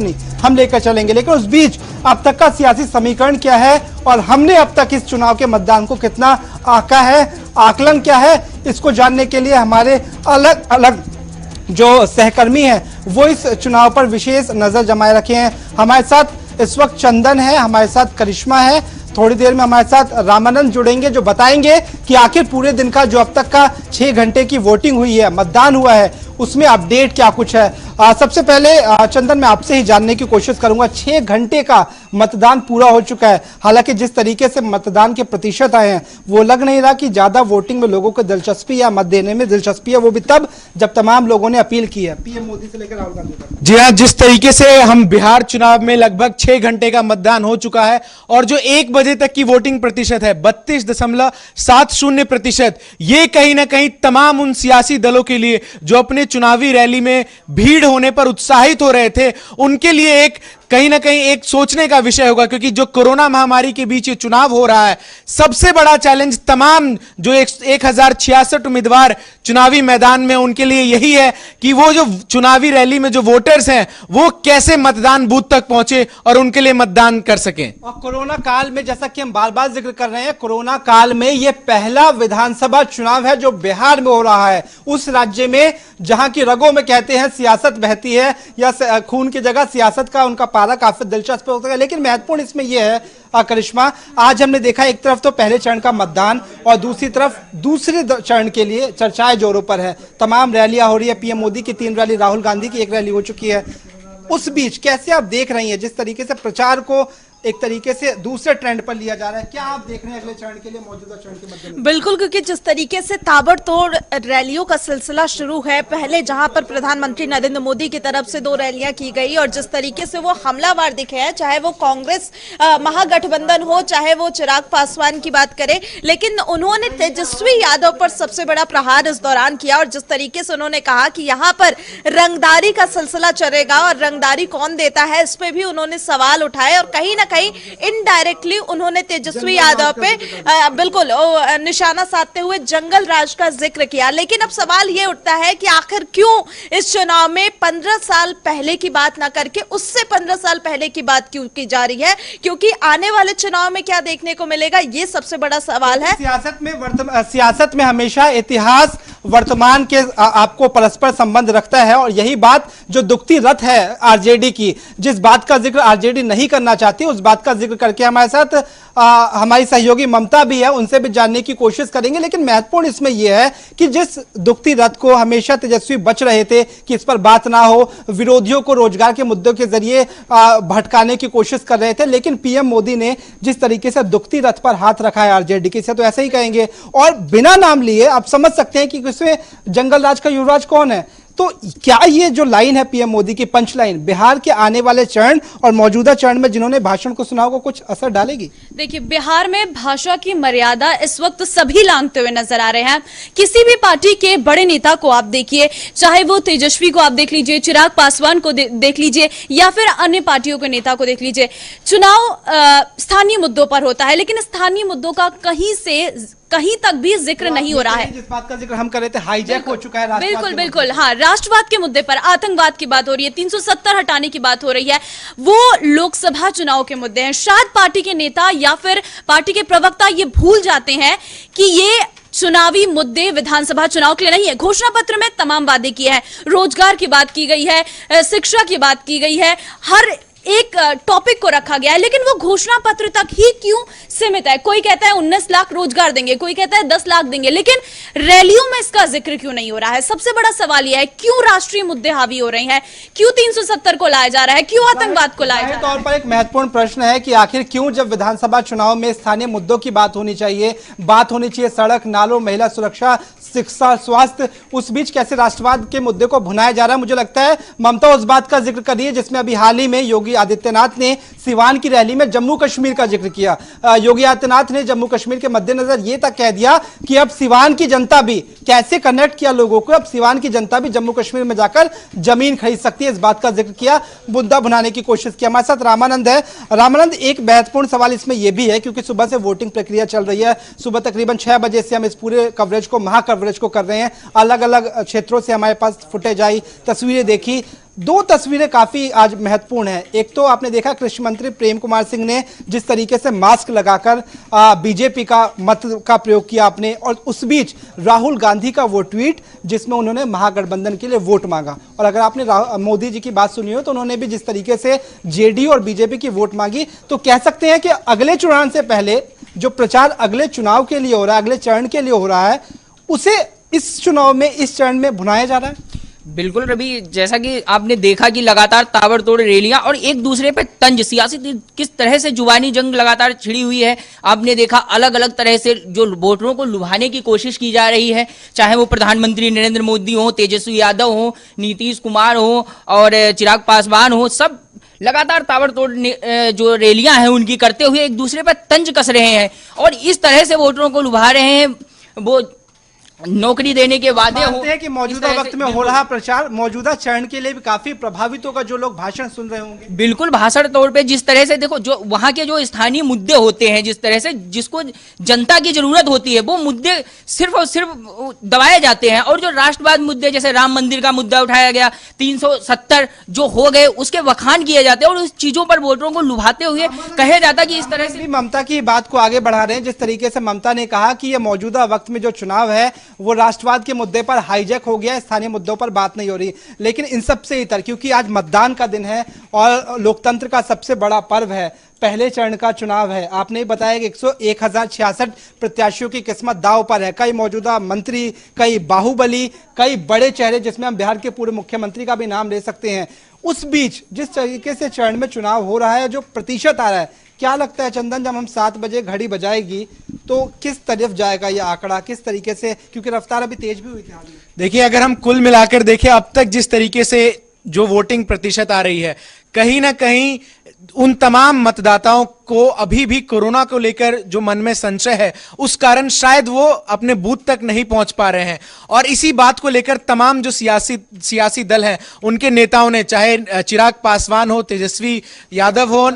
चटनी हम लेकर चलेंगे। लेकिन उस बीच अब तक का सियासी समीकरण क्या है और हमने अब तक इस चुनाव के मतदान को कितना आंका है, आकलन क्या है, इसको जानने के लिए हमारे अलग अलग जो सहकर्मी हैं वो इस चुनाव पर विशेष नजर जमाए रखे हैं। हमारे साथ इस वक्त चंदन है, हमारे साथ करिश्मा है, थोड़ी देर में हमारे साथ रामानंद जुड़ेंगे जो बताएंगे कि आखिर पूरे दिन का जो अब तक का 6 घंटे की वोटिंग हुई है, मतदान हुआ है, उसमें अपडेट क्या कुछ है। सबसे पहले चंदन मैं आपसे ही जानने की कोशिश करूंगा, 6 घंटे का मतदान पूरा हो चुका है, हालांकि जिस तरीके से मतदान के प्रतिशत आए हैं वो लग नहीं रहा कि ज्यादा वोटिंग में लोगों को दिलचस्पी या मत देने में दिलचस्पी है, वो भी तब जब तमाम लोगों ने अपील की है पीएम मोदी से लेकर राहुल गांधी तक। जी हाँ, जिस तरीके से हम बिहार चुनाव में लगभग 6 घंटे का मतदान हो चुका है और जो 1 बजे तक की वोटिंग प्रतिशत है 32.70%, ये कहीं ना कहीं तमाम उन सियासी दलों के लिए जो अपने चुनावी रैली में भीड़ होने पर उत्साहित हो रहे थे उनके लिए एक कहीं ना कहीं एक सोचने का विषय होगा, क्योंकि जो कोरोना महामारी के बीच ये चुनाव हो रहा है, सबसे बड़ा चैलेंज तमाम जो 1066 उम्मीदवार चुनावी मैदान में उनके लिए यही है कि वो जो चुनावी रैली में जो वोटर्स हैं वो कैसे मतदान बूथ तक पहुंचे और उनके लिए मतदान कर सकें। और कोरोना काल में जैसा कि हम बार बार जिक्र कर रहे हैं, कोरोना काल में ये पहला विधानसभा चुनाव है जो बिहार में हो रहा है, उस राज्य में जहां की रगों में कहते हैं सियासत बहती है या खून की जगह सियासत का उनका पारा काफी दिलचस्प होता है। लेकिन महत्वपूर्ण इसमें यह है करिश्मा, आज हमने देखा एक तरफ तो पहले चरण का मतदान और दूसरी तरफ दूसरे चरण के लिए चर्चाएं जोरों पर है, तमाम रैलियां हो रही है, पीएम मोदी की 3 रैली, राहुल गांधी की 1 रैली हो चुकी है। उस बीच कैसे आप देख रही हैं जिस तरीके से प्रचार को एक तरीके से दूसरे ट्रेंड पर लिया जा रहा है, क्या आप देख रहे हैं अगले चरण के लिए, मौजूदा चरण के मद्देनजर? बिल्कुल, क्योंकि जिस तरीके से ताबड़तोड़ रैलियों का सिलसिला शुरू है, पहले जहां पर प्रधानमंत्री नरेंद्र मोदी की तरफ से 2 रैलियां की गई और जिस तरीके से वो हमलावर दिखे हैं, चाहे वो कांग्रेस महागठबंधन हो, चाहे वो चिराग पासवान की बात करें, लेकिन उन्होंने तेजस्वी यादव पर सबसे बड़ा प्रहार इस दौरान किया और जिस तरीके से उन्होंने कहा कि यहाँ पर रंगदारी का सिलसिला चलेगा और रंगदारी कौन देता है, इस पे भी उन्होंने सवाल उठाए और कहीं ना कहीं इनडायरेक्टली उन्होंने तेजस्वी यादव पे बिल्कुल निशाना साधते हुए जंगल राज का जिक्र किया। लेकिन अब सवाल ये उठता है कि आखिर क्यों इस चुनाव में 15 साल पहले की बात ना करके उससे 15 साल पहले की बात क्यों की जा रही है, क्योंकि आने वाले चुनाव में क्या देखने को मिलेगा, ये सबसे बड़ा सवाल है। सियासत में हमेशा इतिहास वर्तमान के आपको परस्पर संबंध रखता है और यही बात जो दुखती रथ है आरजेडी की, जिस बात का जिक्र आरजेडी नहीं करना चाहती उस बात का जिक्र करके हमारे साथ हमारी सहयोगी ममता भी है, उनसे भी जानने की कोशिश करेंगे। लेकिन महत्वपूर्ण इसमें यह है कि जिस दुखती रथ को हमेशा तेजस्वी बच रहे थे कि इस पर बात ना हो, विरोधियों को रोजगार के मुद्दों के जरिए भटकाने की कोशिश कर रहे थे, लेकिन पीएम मोदी ने जिस तरीके से दुखती रथ पर हाथ रखा है आरजेडी के, से तो ऐसे ही कहेंगे और बिना नाम लिए आप समझ सकते हैं कि इसमें जंगल राज का युवराज कौन है। तो क्या ये जो लाइन है पीएम मोदी की पंच लाइन बिहार के आने वाले चरण और मौजूदा चरण में जिन्होंने भाषण को सुना होगा कुछ असर डालेगी? देखिए, बिहार में भाषा की मर्यादा इस वक्त सभी लांघते हुए नजर आ रहे हैं। किसी भी पार्टी के बड़े नेता को आप देखिए, चाहे वो तेजस्वी को आप देख लीजिए, चिराग पासवान को देख लीजिए या फिर अन्य पार्टियों के नेता को देख लीजिए, चुनाव स्थानीय मुद्दों पर होता है, लेकिन स्थानीय मुद्दों का कहीं तक भी जिक्र नहीं हो रहा है। जिस बात का जिक्र हम कर रहे थे हाईजैक हो चुका है, बिल्कुल बिल्कुल, हाँ, राष्ट्रवाद के मुद्दे पर, आतंकवाद की बात हो रही है, 370 हटाने की बात हो रही है, वो लोकसभा चुनाव के मुद्दे हैं। शायद पार्टी के नेता या फिर पार्टी के प्रवक्ता ये भूल जाते हैं कि ये चुनावी मुद्दे विधानसभा चुनाव के लिए नहीं है। घोषणा पत्र में तमाम वादे किए हैं, रोजगार की बात की गई है, शिक्षा की बात की गई है, हर एक टॉपिक को रखा गया है, लेकिन वो घोषणा पत्र तक ही क्यों सीमित है? कोई कहता है 19 लाख रोजगार देंगे, कोई कहता है 10 लाख देंगे, लेकिन रैलियों में इसका जिक्र क्यों नहीं हो रहा है? सबसे बड़ा सवाल यह है, क्यों राष्ट्रीय मुद्दे हावी हो रहे हैं, क्यों 370 को लाया जा रहा है, क्यों आतंकवाद को लाया जा रहा है? तौर पर एक महत्वपूर्ण प्रश्न है कि आखिर क्यों जब विधानसभा चुनाव में स्थानीय मुद्दों की बात होनी चाहिए सड़क, नालों, महिला सुरक्षा, शिक्षा, स्वास्थ्य, उस बीच कैसे राष्ट्रवाद के मुद्दे को भुनाया जा रहा है? मुझे लगता है ममता उस बात का जिक्र कर रही है जिसमें अभी हाल ही में योगी आदित्यनाथ ने सिवान की रैली में जम्मू कश्मीर का जिक्र किया। योगी आदित्यनाथ ने जम्मू कश्मीर के मद्देनजर यह तक कह दिया कि अब सिवान की जनता भी कैसे कनेक्ट किया लोगों को, अब सिवान की जनता भी जम्मू कश्मीर में जाकर जमीन खरीद सकती है, इस बात का जिक्र किया, मुद्दा भुनाने की कोशिश की। हमारे साथ रामानंद है। रामानंद, एक महत्वपूर्ण सवाल इसमें यह भी है क्योंकि सुबह से वोटिंग प्रक्रिया चल रही है, सुबह तकरीबन 6 बजे से हम इस पूरे कवरेज को, महा कवरेज को कर रहे हैं, अलग अलग क्षेत्रों से हमारे पास फुटेज आई, तस्वीरें देखी, दो तस्वीरें काफी आज महत्वपूर्ण है। एक तो आपने देखा कृषि मंत्री प्रेम कुमार सिंह ने जिस तरीके से मास्क लगाकर बीजेपी का मत का प्रयोग किया आपने, और उस बीच राहुल गांधी का वो ट्वीट जिसमें उन्होंने महागठबंधन के लिए वोट मांगा। और अगर आपने मोदी जी की बात सुनी हो तो उन्होंने भी जिस तरीके से जेडीयू और बीजेपी की वोट मांगी, तो कह सकते हैं कि अगले चुनाव से पहले जो प्रचार अगले चुनाव के लिए हो रहा है, अगले चरण के लिए हो रहा है, उसे इस चुनाव में, इस चरण में भुनाया जा रहा है। बिल्कुल रवि, जैसा कि आपने देखा कि लगातार ताबड़तोड़ रैलियां और एक दूसरे पे तंज, सियासी किस तरह से जुबानी जंग लगातार छिड़ी हुई है। आपने देखा अलग अलग तरह से जो वोटरों को लुभाने की कोशिश की जा रही है, चाहे वो प्रधानमंत्री नरेंद्र मोदी हो, तेजस्वी यादव हो, नीतीश कुमार हो और चिराग पासवान हो, सब लगातार ताबड़तोड़ जो रैलियां हैं उनकी करते हुए एक दूसरे पर तंज कस रहे हैं और इस तरह से वोटरों को लुभा रहे हैं। वो नौकरी देने के वादे मानते हैं कि मौजूदा वक्त में हो रहा प्रचार मौजूदा चरण के लिए भी काफी प्रभावित होगा, जो लोग भाषण सुन रहे होंगे। बिल्कुल, भाषण तौर पे जिस तरह से देखो, जो वहां के जो स्थानीय मुद्दे होते हैं, जिस तरह से जिसको जनता की जरूरत होती है, वो मुद्दे सिर्फ और सिर्फ दबाए जाते हैं। और जो राष्ट्रवाद मुद्दे, जैसे राम मंदिर का मुद्दा उठाया गया, 370 जो हो गए, उसके वखान किए जाते हैं और उस चीजों पर वोटरों को लुभाते हुए कहा जाता कि इस तरह से ममता की बात को आगे बढ़ा रहे हैं। जिस तरीके से ममता ने कहा कि ये मौजूदा वक्त में जो चुनाव है वो राष्ट्रवाद के मुद्दे पर हाईजैक हो गया है, स्थानीय मुद्दों पर बात नहीं हो रही। लेकिन इन सबसे इतर, क्योंकि आज मतदान का दिन है और लोकतंत्र का सबसे बड़ा पर्व है, पहले चरण का चुनाव है। आपने बताया कि 1,066 प्रत्याशियों की किस्मत दांव पर है। कई मौजूदा मंत्री, कई बाहुबली, कई बड़े चेहरे, जिसमें हम बिहार के पूर्व मुख्यमंत्री का भी नाम ले सकते हैं। उस बीच जिस तरीके से चरण में चुनाव हो रहा है, जो प्रतिशत आ रहा है, क्या लगता है चंदन, जब हम 7 बजे घड़ी बजाएगी तो किस तरफ जाएगा ये आंकड़ा, किस तरीके से, क्योंकि रफ्तार अभी तेज भी हुई थी हाल में। देखिए, अगर हम कुल मिलाकर देखें अब तक जिस तरीके से जो वोटिंग प्रतिशत आ रही है, कहीं ना कहीं उन तमाम मतदाताओं को अभी भी कोरोना को लेकर जो मन में संशय है, उस कारण शायद वो अपने बूथ तक नहीं पहुंच पा रहे हैं। और इसी बात को लेकर तमाम जो सियासी दल हैं, उनके नेताओं ने, चाहे चिराग पासवान हो, तेजस्वी यादव हो,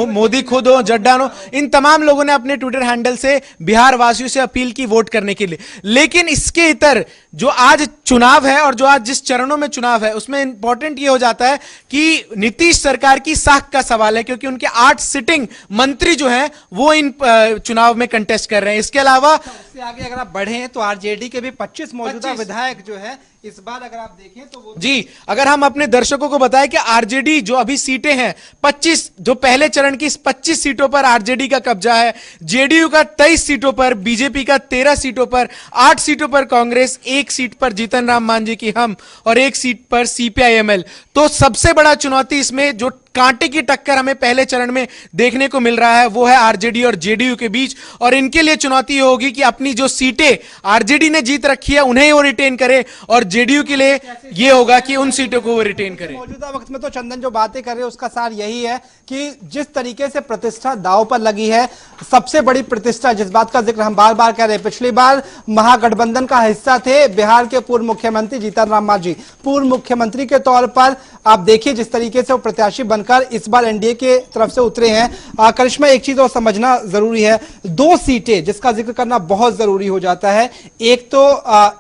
मोदी खुद हो, जड्डा हो, इन तमाम लोगों ने अपने ट्विटर हैंडल से बिहार वासियों से अपील की वोट करने के लिए। लेकिन इसके इतर जो आज चुनाव है और जो आज जिस चरणों में चुनाव है, उसमें इंपॉर्टेंट यह हो जाता है कि नीतीश सरकार की साख का सवाल है, क्योंकि उनके 8 सिटिंग मंत्री जो हैं वो इन चुनाव में कंटेस्ट कर रहे हैं। इसके अलावा इससे आगे अगर आप बढ़े तो आरजेडी के भी 25 मौजूदा विधायक जो है इस बार अगर आप देखें तो वो जी, अगर हम अपने दर्शकों को बताएं कि आरजेडी जो अभी सीटें हैं 25, जो पहले चरण की 25 सीटों पर आरजेडी का कब्जा है, जेडीयू का 23 सीटों पर, बीजेपी का 13 सीटों पर, 8 सीटों पर कांग्रेस, 1 सीट पर जीतन राम मांझी की हम और 1 सीट पर सीपीआईएमएल। तो सबसे बड़ा चुनौती इसमें जो कांटे की टक्कर हमें पहले चरण में देखने को मिल रहा है वो है आरजेडी और जेडीयू के बीच। और इनके लिए चुनौती होगी कि अपनी जो सीटें आरजेडी ने जीत रखी है उन्हें वो रिटेन करे, और जेडीयू के लिए ये होगा कि उन सीटों को वो रिटेन करे। मौजूदा वक्त में तो चंदन जो बातें कर रहे हैं उसका सार यही है कि जिस तरीके से प्रतिष्ठा दांव पर लगी है, सबसे बड़ी प्रतिष्ठा, जिस बात का जिक्र हम बार बार कह रहे हैं, पिछली बार महागठबंधन का हिस्सा थे बिहार के पूर्व मुख्यमंत्री जीतन राम मांझी। पूर्व मुख्यमंत्री के तौर पर आप देखिए जिस तरीके से वो प्रत्याशी बनकर इस बार एनडीए के तरफ से उतरे हैं। करिश्मा, एक चीज और समझना जरूरी है, 2 सीटें जिसका जिक्र करना बहुत जरूरी हो जाता है। एक तो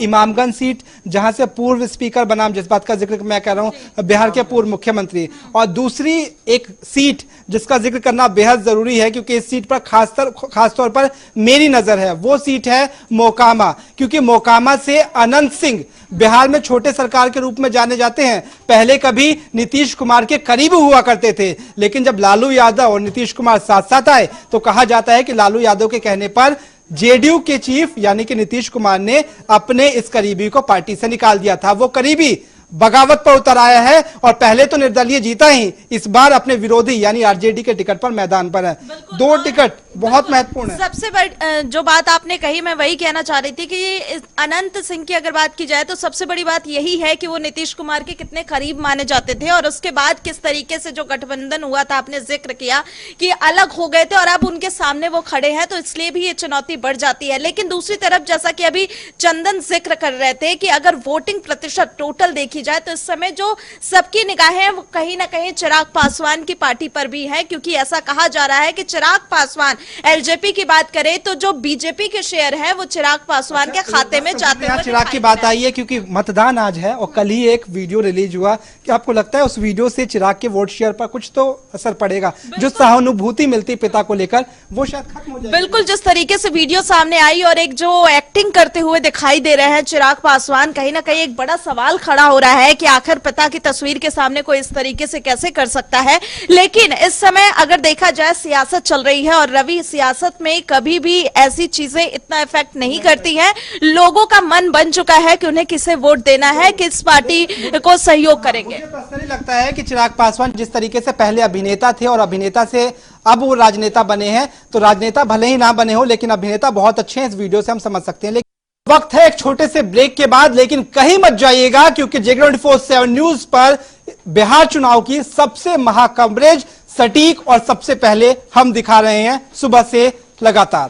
इमामगंज सीट जहां से पूर्व स्पीकर बनाम, जिस बात का जिक्र मैं कह रहा हूं, बिहार के पूर्व मुख्यमंत्री, और दूसरी एक सीट जिसका जिक्र करना बेहद जरूरी है क्योंकि इस सीट पर खासतौर पर मेरी नजर है, वो सीट है मोकामा। क्योंकि मोकामा से अनंत सिंह बिहार में छोटे सरकार के रूप में जाने जाते हैं। पहले कभी नीतीश कुमार के करीब हुआ करते थे, लेकिन जब लालू यादव और नीतीश कुमार साथ साथ आए तो कहा जाता है कि लालू यादव के कहने पर जेडीयू के चीफ यानी कि नीतीश कुमार ने अपने इस करीबी को पार्टी से निकाल दिया था। वो करीबी बगावत पर उतर आया है और पहले तो निर्दलीय जीता ही, इस बार अपने विरोधी यानी आरजेडी के टिकट पर मैदान पर है। 2 टिकट बहुत महत्वपूर्ण है। सबसे बड़ी जो बात आपने कही, मैं वही कहना चाह रही थी कि अनंत सिंह की अगर बात की जाए तो सबसे बड़ी बात यही है कि वो नीतीश कुमार के कितने करीब माने जाते थे और उसके बाद किस तरीके से जो गठबंधन हुआ था, आपने जिक्र किया कि अलग हो गए थे और अब उनके सामने वो खड़े हैं, तो इसलिए भी ये चुनौती बढ़ जाती है। लेकिन दूसरी तरफ जैसा कि अभी चंदन जिक्र कर रहे थे कि अगर वोटिंग प्रतिशत टोटल देखी जाए तो इस समय जो सबकी निगाहें हैं वो कहीं ना कहीं चिराग पासवान की पार्टी पर भी है, क्योंकि ऐसा कहा जा रहा है कि चिराग पासवान एलजेपी की बात करें तो जो बीजेपी के शेयर है वो चिराग पासवान के खाते में जाते हुए चिराग की बात आई है क्योंकि मतदान आज है और कल ही एक वीडियो रिलीज हुआ कि आपको लगता है उस वीडियो से चिराग के वोट शेयर पर कुछ तो असर पड़ेगा, जो सहानुभूति मिलती पिता को लेकर वो शायद खत्म हो जाएगी। बिल्कुल, जिस तरीके से वीडियो सामने आई और एक जो एक्टिंग करते हुए दिखाई दे रहे हैं चिराग पासवान, कहीं ना कहीं एक बड़ा सवाल खड़ा हो रहा है कि आखिर पिता की तस्वीर के सामने कोई इस तरीके से कैसे कर सकता है। लेकिन इस समय अगर देखा जाए सियासत चल रही है और रवि, सियासत में कभी भी ऐसी चीजें इतना इफेक्ट नहीं करती हैं। लोगों का मन बन चुका है कि उन्हें किसे वोट देना है, किस पार्टी को सहयोग करेंगे। मुझे पर्सनली लगता है कि चिराग पासवान जिस तरीके से पहले अभिनेता थे और अभिनेता से अब वो राजनेता बने हैं, तो राजनेता भले ही ना बने हो लेकिन अभिनेता बहुत अच्छे हैं, इस वीडियो से हम समझ सकते हैं। लेकिन वक्त है एक छोटे से ब्रेक के बाद, लेकिन कहीं मत जाइएगा क्योंकि J24/7 न्यूज पर बिहार चुनाव की सबसे महा कवरेज, सटीक और सबसे पहले हम दिखा रहे हैं सुबह से लगातार।